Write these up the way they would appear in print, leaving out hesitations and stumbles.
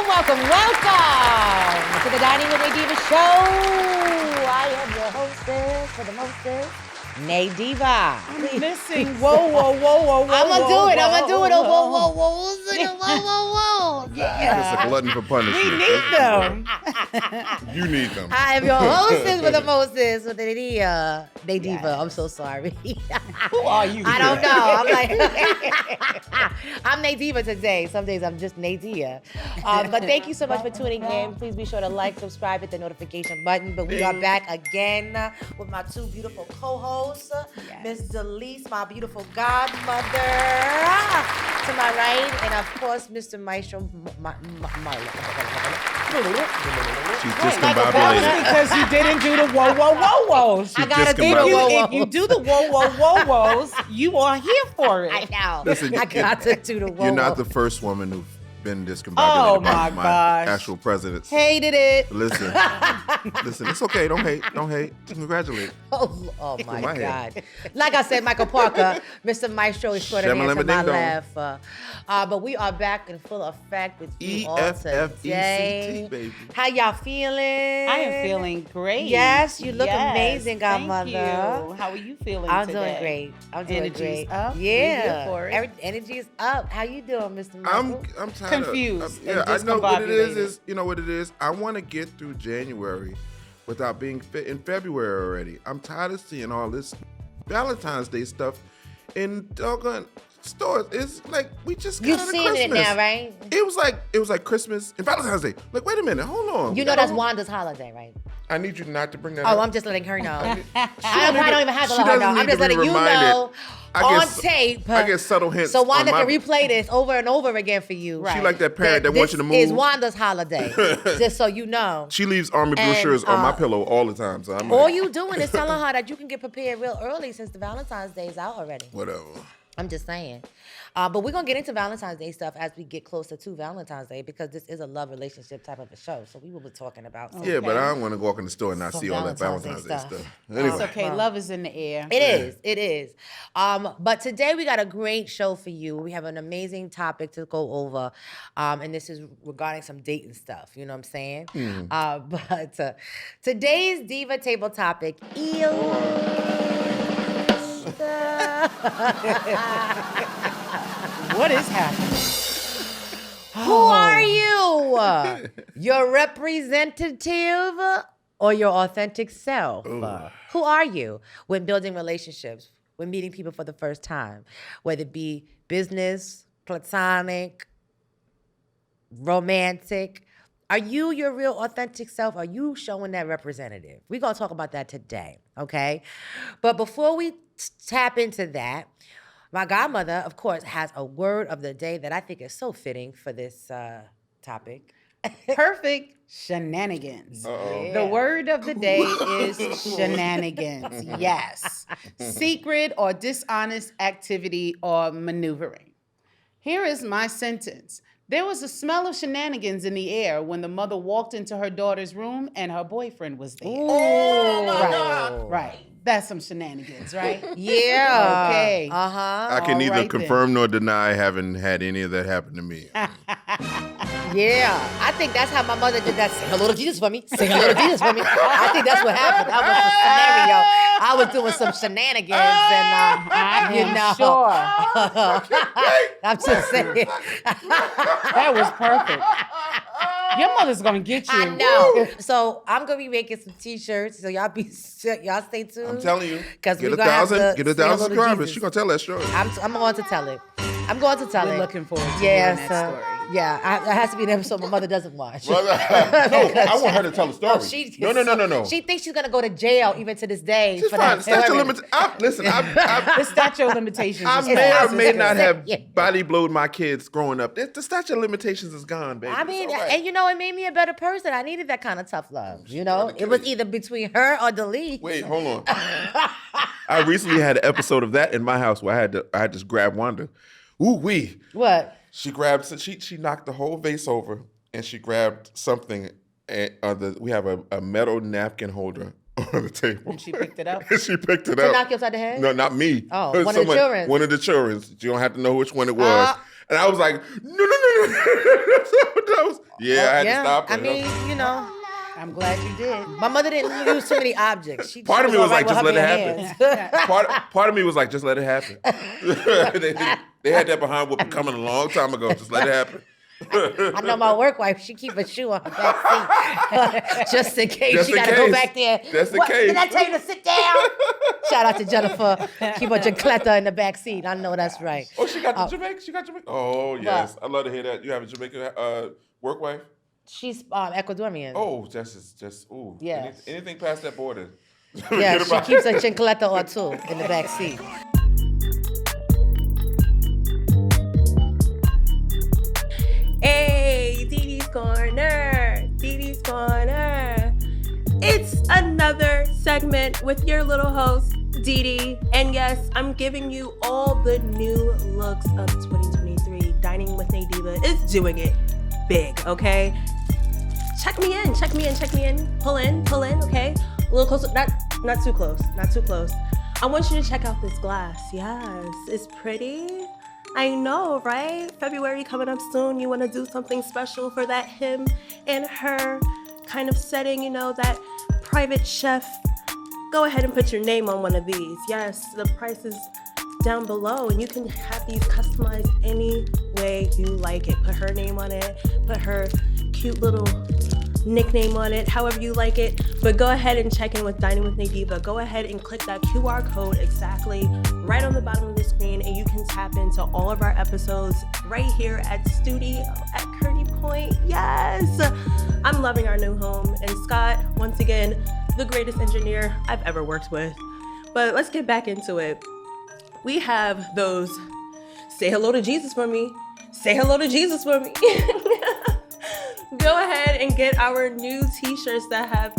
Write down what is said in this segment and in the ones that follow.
Welcome to the Dining with Nadiva show. I am your hostess for the mostest, Nadiva. I'm missing. Whoa. I'm gonna do it. Oh, whoa. It's a glutton for punishment. We need them. You need them. I am your hostess for the mostest with Nadiva. I'm so sorry. Who are you? I don't know. I'm like, I'm Nadiva today. Some days I'm just Nadia. But thank you so much for tuning in. Please be sure to like, subscribe, hit the notification button. But we are back again with my two beautiful co-hosts, Miss Delise, my beautiful godmother, to my right, and of course, Mr. Maestro. She's discombobulated. Because you didn't do the whoa. I gotta do the discombobulated. whoa. If you do the whoa, you are here for it. I know. Listen, I got to do the whoa. You're not the first woman who've been discombobulated Oh, by my my gosh. actual presidents. Hated it. Listen, it's okay. Don't hate. Congratulate. Oh my my God. head. Like I said, Michael Parker, Mr. Maestro is short of me to my Shema-lama-ding-dong. left. But we are back in full effect with you all EFFECT, today. baby. How y'all feeling? I am feeling great. Yes, you look amazing, thank godmother. you. How are you feeling I'm today? doing great. I'm doing Energy's great. up. We're Yeah. here for it. Energy is up. How you doing, Mr. I'm Michael? tired Confused of, and I know what it discombobulated. is you know what it is. I want to get through January without being fit in February already. I'm tired of seeing all this Valentine's Day stuff in doggone stores. It's like we just got You've out of seen it Christmas. now, right? It was like Christmas and Valentine's Day. Like, wait a minute, hold on. You know that's Wanda's holiday, right? I need you not to bring that Oh, up. I'm just letting her know. I don't don't even have to she let her know. doesn't I'm need just to be letting you reminded. know I on get- tape. I get subtle hints. So Wanda on can my, replay this over and over again for you. Right. She like that parent that wants you to move. This is Wanda's holiday, just so you know. She leaves army And, brochures on my pillow all the time. So I'm All like, you doing is telling her that you can get prepared real early since the Valentine's Day is out already. whatever. I'm just saying. But we're going to get into Valentine's Day stuff as we get closer to Valentine's Day because this is a love relationship type of a show. So we will be talking about some. Yeah, but I don't want to walk in the store and not Some see all that Valentine's Valentine's Day Day stuff. stuff. Anyway, It's okay. Love is in the air. It is. But today we got a great show for you. We have an amazing topic to go over. And this is regarding some dating stuff. You know what I'm saying? But today's Diva Table Topic What is happening? Who are you? Your representative or your authentic self? Who are you when building relationships, when meeting people for the first time, whether it be business, platonic, romantic? Are you your real authentic self? Are you showing that representative? We're going to talk about that today, okay? But before we tap into that, my godmother, of course, has a word of the day that I think is so fitting for this topic. Perfect shenanigans. The word of the day is shenanigans. Yes. Secret or dishonest activity or maneuvering. Here is my sentence. There was a smell of shenanigans in the air when the mother walked into her daughter's room and her boyfriend was there. Oh, my God. Right. That's some shenanigans, right? Yeah. Okay. Uh-huh. I can all neither right confirm nor deny having had any of that happen to me. Yeah. I think that's how my mother did that. Say hello to Jesus for me. Say hello to Jesus for me. I think that's what happened. That was the scenario. I was doing some shenanigans and, you know. Sure. I'm just saying. That was perfect. Your mother's gonna get you. I know. So I'm gonna be making some T-shirts. So y'all stay tuned. I'm telling you, 'Cause get we a gonna have thousand to say hello to subscribers. Jesus. She gonna tell that story. I'm going to tell it. I'm going to tell We're it. looking forward to Yes, hearing that story. Yeah, it has to be an episode my mother doesn't watch. No, I want her to tell the story. No. She thinks she's gonna go to jail even to this day. She's for fine. that. Statute of limitations. Listen, The statute of limitations. I is may passed. not have Yeah. body blowed my kids growing up. The statute of limitations is gone, baby. I mean, It's all right. and you know, it made me a better person. I needed that kind of tough love. You know, trying to it was kill you. either between her or Delise. Wait, hold on. I recently had an episode of that in my house where I had to just grab Wanda. Ooh wee. What? She grabbed. She knocked the whole vase over, and she grabbed something. And we have a metal napkin holder on the table. And she picked it up? And she picked it To up. knock you upside the head? No, not me. Oh, one of the children. One of the children. You don't have to know which one it was. And I was like, no. Yeah, I had to stop her. I mean, you know. I'm glad you did. My mother didn't use too many objects. Part of me was like, just let it happen. part of me was like, just let it happen. They had that behind whooping coming a long time ago. Just let it happen. I know my work wife, she keep a shoe on her back seat. Just in case. She got to go back there. Just in case. Did I tell you to sit down? Shout out to Jennifer. Keep a Jacletta in the back seat. I know that's right. Oh, she got the Jamaica? She got Jamaica? Oh, yes. I love to hear that. You have a Jamaican work wife? She's Ecuadorian. Oh, just ooh. Yeah. Anything past that border. Yeah, she keeps a chancleta or two in the back seat. Hey, Didi's Corner. Didi's Corner. It's another segment with your little host, Didi. And yes, I'm giving you all the new looks of 2023. Dining with Nadiva is doing it big, okay? Check me in. Pull in, okay? A little closer, not too close. I want you to check out this glass. Yes, it's pretty. I know, right? February coming up soon. You want to do something special for that him and her kind of setting, you know, that private chef. Go ahead and put your name on one of these. Yes, the price is down below, and you can have these customized any way you like it. Put her name on it, put her cute little nickname on it, however you like it. But go ahead and check in with Dining with Nadiva. Go ahead and click that QR code exactly right on the bottom of the screen, and you can tap into all of our episodes right here at Studio at Kearney Point. Yes! I'm loving our new home. And Scott, once again, the greatest engineer I've ever worked with. But let's get back into it. We have those say hello to Jesus for me. Say hello to Jesus for me. Go ahead and get our new t-shirts that have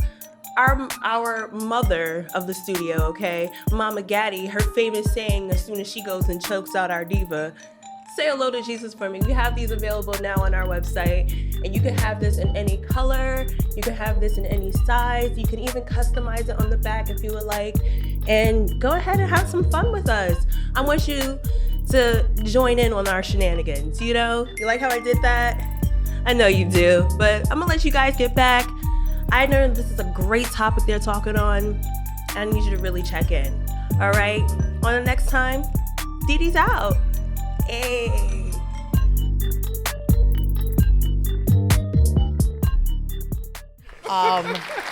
our mother of the studio, okay? Mama Gaddy, her famous saying as soon as she goes and chokes out our diva. Say hello to Jesus for me. We have these available now on our website, and you can have this in any color. You can have this in any size. You can even customize it on the back if you would like. And go ahead and have some fun with us. I want you to join in on our shenanigans, you know? You like how I did that? I know you do, but I'm gonna let you guys get back. I know this is a great topic they're talking on. I need you to really check in. All right? On the next time, Didi's out. Hey.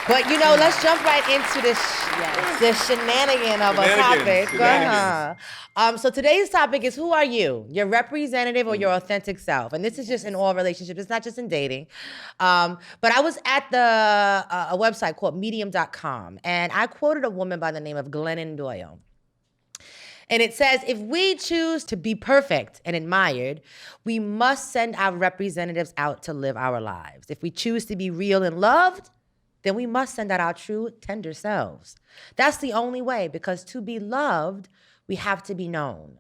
But you know, let's jump right into the shenanigan of a topic. So today's topic is, who are you? Your representative or your authentic self? And this is just in all relationships. It's not just in dating. But I was at a website called medium.com, and I quoted a woman by the name of Glennon Doyle. And it says, if we choose to be perfect and admired, we must send our representatives out to live our lives. If we choose to be real and loved, then we must send out our true, tender selves. That's the only way, because to be loved, we have to be known.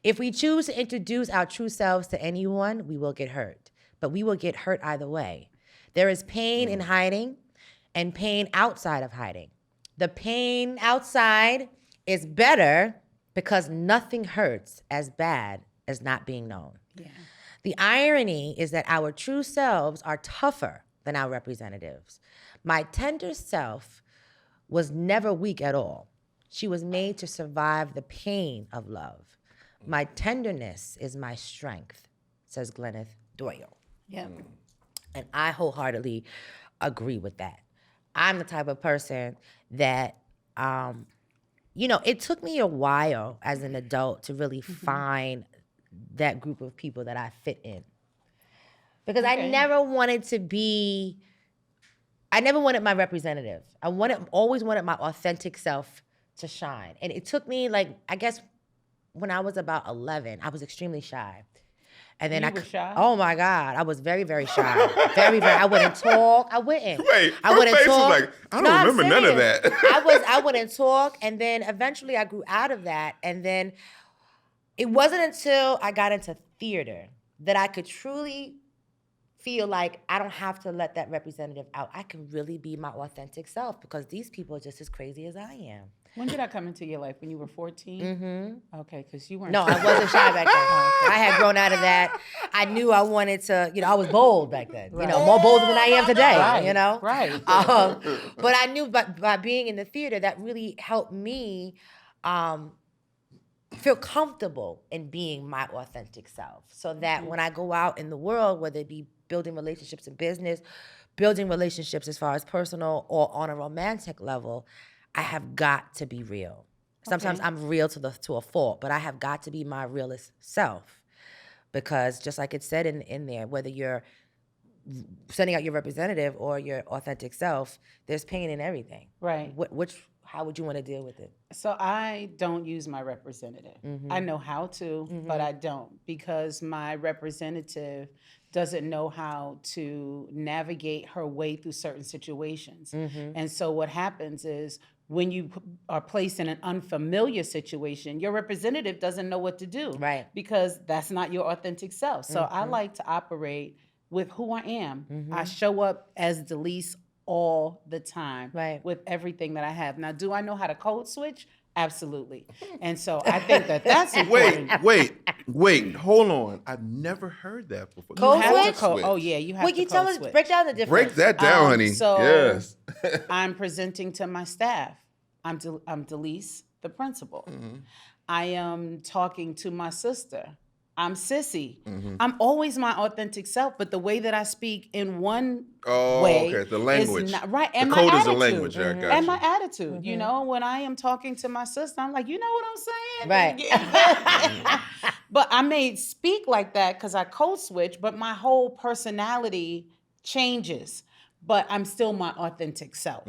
If we choose to introduce our true selves to anyone, we will get hurt. But we will get hurt either way. There is pain in hiding and pain outside of hiding. The pain outside is better because nothing hurts as bad as not being known. Yeah. The irony is that our true selves are tougher than our representatives. My tender self was never weak at all. She was made to survive the pain of love. My tenderness is my strength, says Glennon Doyle. Yeah. And I wholeheartedly agree with that. I'm the type of person that, it took me a while as an adult to really find that group of people that I fit in. Because I never wanted my representative. I always wanted my authentic self to shine. And it took me, I guess when I was about 11, I was extremely shy. And then you were shy? Oh my God, I was very, very shy. Very, very. I wouldn't talk. I wouldn't. Wait, I wouldn't face talk. Was like, I don't remember none of that. I wouldn't talk, and then eventually I grew out of that. And then it wasn't until I got into theater that I could truly feel like I don't have to let that representative out. I can really be my authentic self because these people are just as crazy as I am. When did I come into your life? When you were 14? Mm-hmm. Okay, because you weren't. No, I wasn't shy back then. I had grown out of that. I knew I wanted to, I was bold back then. Right. More bolder than I am today, Right, right. But I knew by being in the theater, that really helped me feel comfortable in being my authentic self. So that when I go out in the world, whether it be building relationships in business, building relationships as far as personal or on a romantic level, I have got to be real. Sometimes I'm real to a fault, but I have got to be my realest self. Because just like it said in there, whether you're sending out your representative or your authentic self, there's pain in everything. Right. How would you want to deal with it? So I don't use my representative. Mm-hmm. I know how to, but I don't, because my representative doesn't know how to navigate her way through certain situations. Mm-hmm. And so what happens is when you are placed in an unfamiliar situation, your representative doesn't know what to do. Right. Because that's not your authentic self. So I like to operate with who I am. Mm-hmm. I show up as Delise all the time, right, with everything that I have. Now, do I know how to code switch? Absolutely. And so I think that's important. Wait, hold on. I've never heard that before. Code switch? Oh, yeah, you have to you tell us, switch. break down the difference. Break that down, honey. So yes. I'm presenting to my staff. I'm Delise, the principal. Mm-hmm. I am talking to my sister. I'm Sissy. Mm-hmm. I'm always my authentic self, but the way that I speak in one Oh, way okay. The language. is not right. The And code my is the attitude. language. I got And you. my attitude. You know, when I am talking to my sister, I'm like, you know what I'm saying? Right. But I may speak like that because I code switch, but my whole personality changes. But I'm still my authentic self.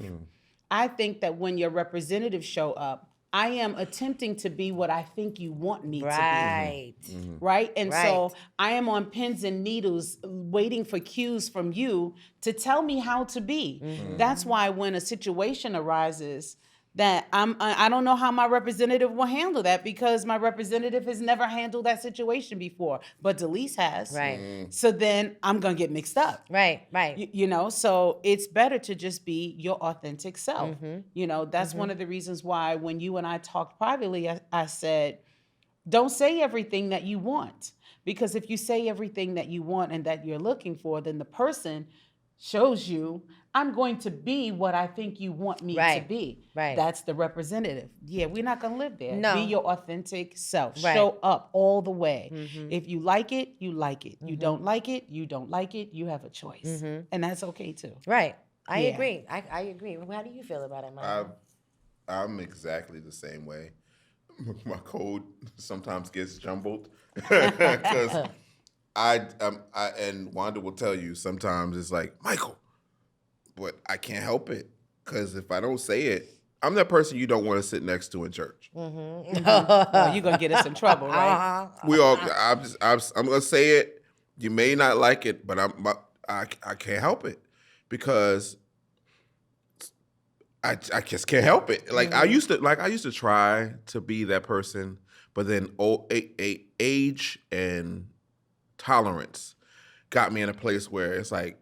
I think that when your representatives show up, I am attempting to be what I think you want me to be. Right. Right? And Right. so I am on pins and needles waiting for cues from you to tell me how to be. That's why when a situation arises that I don't know how my representative will handle that, because my representative has never handled that situation before, but Delise has. Right. So then I'm going to get mixed up. Right. You know, so it's better to just be your authentic self. You know, that's one of the reasons why when you and I talked privately, I said, don't say everything that you want. Because if you say everything that you want and that you're looking for, then the person shows you, I'm going to be what I think you want me to be. Right. That's the representative. Yeah, we're not going to live there. No. Be your authentic self. Right. Show up all the way. If you like it, you like it. You don't like it, you don't like it. You have a choice. And that's okay too. Right. I Yeah. agree. I agree. How do you feel about it, Mike? I'm exactly the same way. My code sometimes gets jumbled because and Wanda will tell you sometimes it's like, Michael, but I can't help it, because if I don't say it, I'm that person you don't want to sit next to in church. Oh, you're going to get us in trouble, right? We all. I'm gonna say it. You may not like it, but I can't help it, because I just can't help it. Like I used to try to be that person, but then age and tolerance got me in a place where it's like,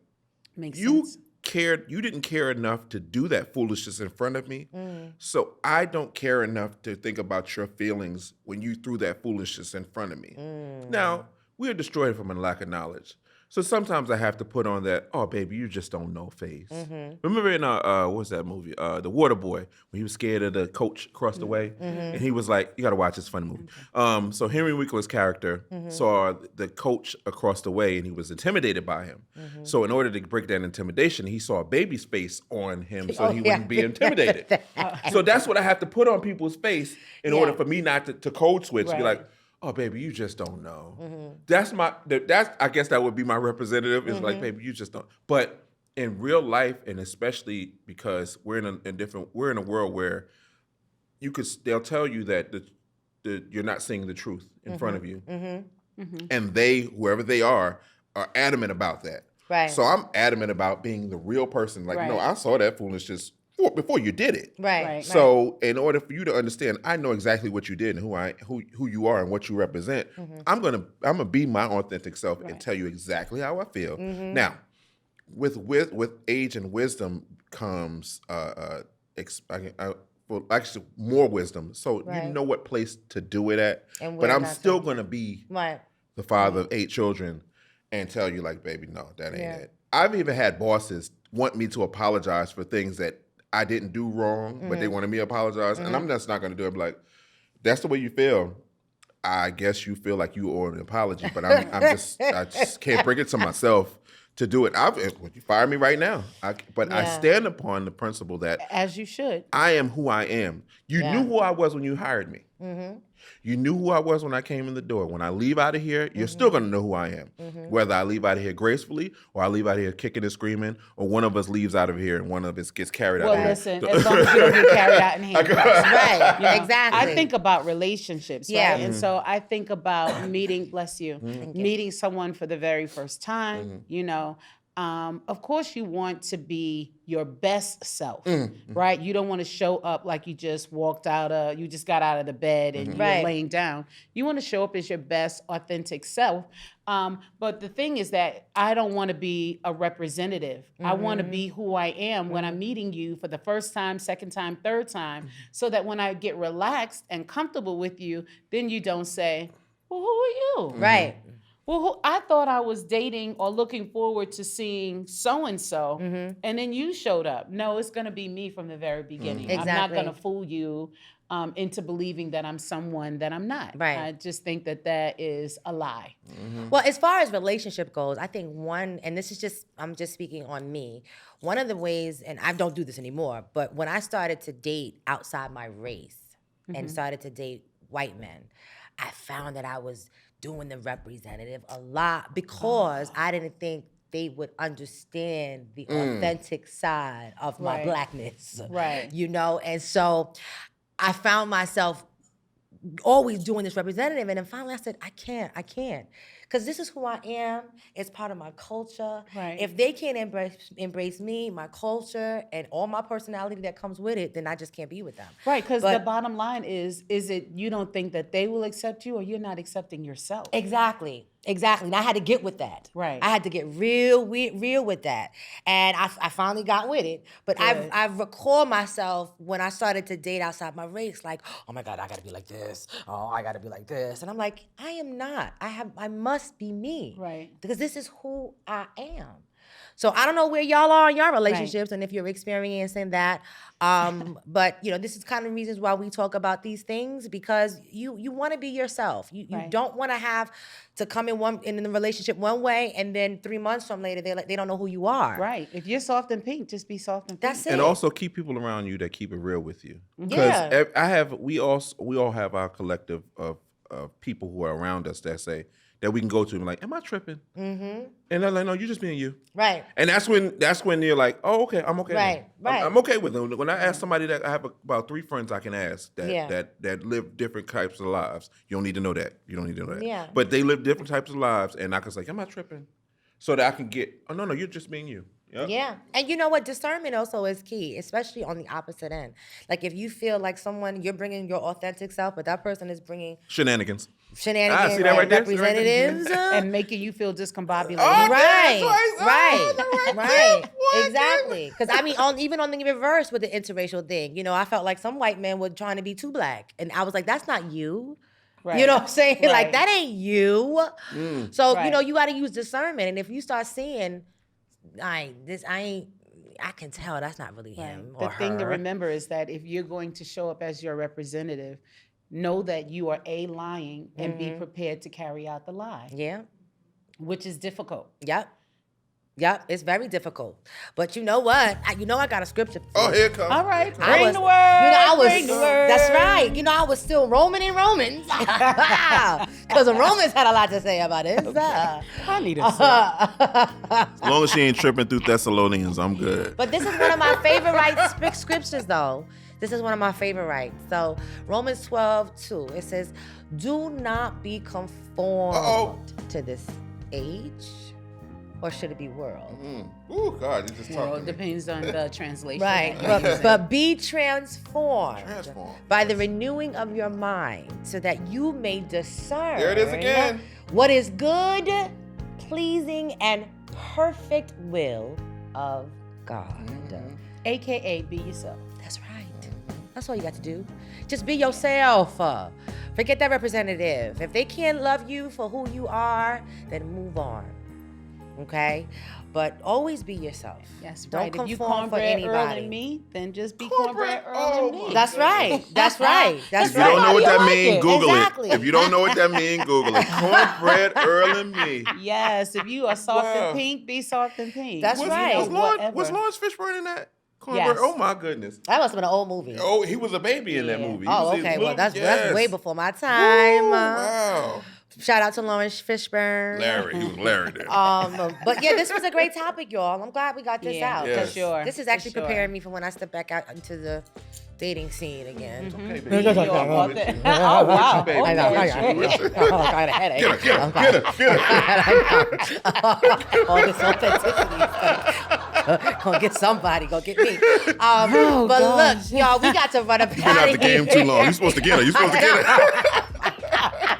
Makes you sense. you didn't care enough to do that foolishness in front of me. So I don't care enough to think about your feelings when you threw that foolishness in front of me. Now, we are destroyed from a lack of knowledge. So sometimes I have to put on that, oh, baby, you just don't know phase. Remember in, what's that movie? The Water Boy, when he was scared of the coach across the way? And he was like, you got to watch this funny movie. So Henry Winkler's character saw the coach across the way, and he was intimidated by him. So in order to break that intimidation, he saw a baby's face on him so he wouldn't be intimidated. So that's what I have to put on people's face in order for me not to code switch. Be like, oh, baby, you just don't know. That's I guess that would be my representative. Is like, baby, you just don't. But in real life, and especially because we're in a world where they'll tell you that you're not seeing the truth in front of you, and whoever they are adamant about that. Right. So I'm adamant about being the real person. Like, no, I saw that foolishness before you did it. Right. So in order for you to understand, I know exactly what you did and who you are and what you represent. I'm gonna be my authentic self and tell you exactly how I feel. Now, with age and wisdom comes actually more wisdom. So you know what place to do it at. But I'm still gonna be the father of 8 children and tell you like, baby, no, that ain't it. I've even had bosses want me to apologize for things that I didn't do wrong, but they wanted me to apologize. And I'm just not going to do it. I'm like, that's the way you feel. I guess you feel like you owe an apology, but I just can't bring it to myself to do it. You fire me right now. I stand upon the principle that, as you should, I am who I am. You knew who I was when you hired me. You knew who I was when I came in the door. When I leave out of here, you're still going to know who I am. Whether I leave out of here gracefully or I leave out of here kicking and screaming, or one of us leaves out of here and one of us gets carried out of here. Well, listen, as long as you don't get carried out in handcuffs. Right, You know, exactly. I think about relationships, right? Yeah. And so I think about meeting someone for the very first time, you know. Of course, you want to be your best self, right? You don't want to show up like you just you just got out of the bed and you're laying down. You want to show up as your best, authentic self. But the thing is that I don't want to be a representative. I want to be who I am when I'm meeting you for the first time, second time, third time, so that when I get relaxed and comfortable with you, then you don't say, well, who are you? Right. Well, I thought I was dating or looking forward to seeing so-and-so, and then you showed up. No, it's going to be me from the very beginning. Exactly. I'm not going to fool you into believing that I'm someone that I'm not. Right. I just think that is a lie. Well, as far as relationship goes, I think and this is I'm just speaking on me, one of the ways, and I don't do this anymore, but when I started to date outside my race and started to date white men, I found that I was doing the representative a lot because I didn't think they would understand the authentic side of my blackness. Right. You know, and so I found myself always doing this representative, and then finally I said, I can't. Because this is who I am. It's part of my culture. Right. If they can't embrace me, my culture, and all my personality that comes with it, then I just can't be with them. Right, because the bottom line is it you don't think that they will accept you or you're not accepting yourself. Exactly. And I had to get with that. Right. I had to get real with that. And I finally got with it. But I recall myself when I started to date outside my race, like, oh my God, I gotta be like this. Oh, I gotta be like this. And I'm like, I am not. I must be me. Right. Because this is who I am. So I don't know where y'all are in your relationships and if you're experiencing that. But this is kind of reasons why we talk about these things, because you want to be yourself. You don't want to have to come in the relationship one way and then 3 months from later they don't know who you are. Right. If you're soft and pink, just be soft and pink. That's it. And also keep people around you that keep it real with you. Yeah. Because we all have our collective of people who are around us that we can go to and like, am I tripping? And they're like, no, you're just being you. Right. And that's when you're like, oh, okay, I'm okay. Right. I'm okay with it. When I ask somebody that I have about 3 friends I can ask that live different types of lives. You don't need to know that. Yeah. But they live different types of lives, and I can say, am I tripping? So that I can get, oh, no, you're just being you. Yep. Yeah. And you know what? Discernment also is key, especially on the opposite end. Like if you feel like you're bringing your authentic self, but that person is bringing shenanigans. See that right there? Representatives. And making you feel discombobulated. Right. Exactly. Because even on the reverse with the interracial thing, I felt like some white men were trying to be too black. And I was like, that's not you. Right. You know what I'm saying? Right. Like, that ain't you. So, you got to use discernment. And if you start seeing, I can tell that's not really him or The thing to her. remember is that if you're going to show up as your representative, know that you are lying and be prepared to carry out the lie. Yeah. Which is difficult. Yep, it's very difficult. But you know what? I got a scripture. Oh, here it comes. All right, Bring the word. Bring the word. That's right. I was still roaming in Romans. Because the Romans had a lot to say about it. I need a As long as she ain't tripping through Thessalonians, I'm good. But this is one of my favorite scriptures, though. This is one of my favorite. So Romans 12:2, it says, do not be conformed to this age. or should it be world? Oh God, you just Well, talked it to me. depends on the translation. Right, but be transformed by the renewing of your mind so that you may discern There it is again. what is good, pleasing, and perfect will of God. AKA be yourself. That's right. That's all you got to do. Just be yourself. Forget that representative. If they can't love you for who you are, then move on. Okay? But always be yourself. Yes, Don't right. If you conform for cornbread Earl anybody. and me, then just be cornbread Earl and me. That's right. That's right. That's If you right. don't know what that like means, it. Google Exactly. it. If you don't know what that means, Google it. Cornbread Earl and me. Yes, if you are soft Wow. and pink, be soft and pink. That's right. Was Lawrence Fishburne in that? Cornbread? Yes. Oh my goodness. That must have been an old movie. Oh, he was a baby in that movie. He Oh, was in okay. little- Well, that's yes. way before my time. Wow. Shout out to Lawrence Fishburne. Larry, he was Larry there. But yeah, this was a great topic, y'all. I'm glad we got this out. Yeah. for 'cause sure. This is for actually sure. preparing me for when I step back out into the dating scene again. Okay, You baby. all about that. Oh, wow. baby. I know. With I you, with you. got a headache. Get her. All this authenticity. Gonna get somebody. Go get me. But gosh. look, y'all, we got to run up Been out the game too long. You're supposed to get her. You're supposed to get her.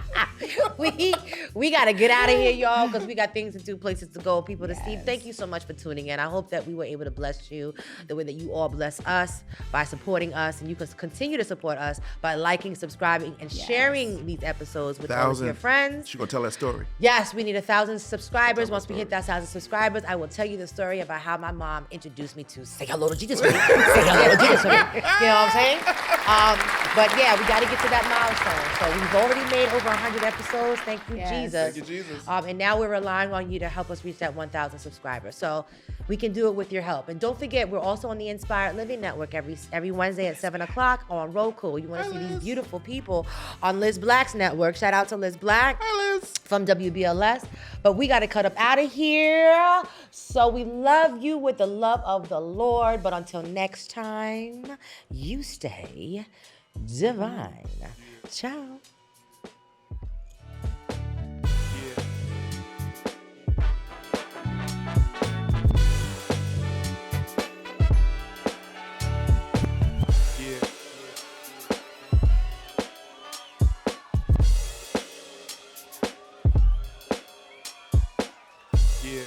We got to get out of here, y'all, because we got things to do, places to go, people to see. Thank you so much for tuning in. I hope that we were able to bless you the way that you all bless us by supporting us, and you can continue to support us by liking, subscribing, and sharing these episodes with all of your friends. She gonna tell that story. Yes, we need 1,000 subscribers. Once we hit that 1,000 subscribers, I will tell you the story about how my mom introduced me to Say Hello to Jesus for me. Say hello to Jesus for me. You know what I'm saying? But yeah, we got to get to that milestone. So we've already made over 100 episodes. Thank you, Yes. Jesus. Thank you, Jesus. And now we're relying on you to help us reach that 1,000 subscribers. So we can do it with your help. And don't forget, we're also on the Inspired Living Network every Wednesday at 7 o'clock on Roku. You want to see these beautiful people on Liz Black's network. Shout out to Liz Black. Hi, Liz. From WBLS. But we got to cut up out of here. So we love you with the love of the Lord. But until next time, you stay divine. Ciao. Yeah.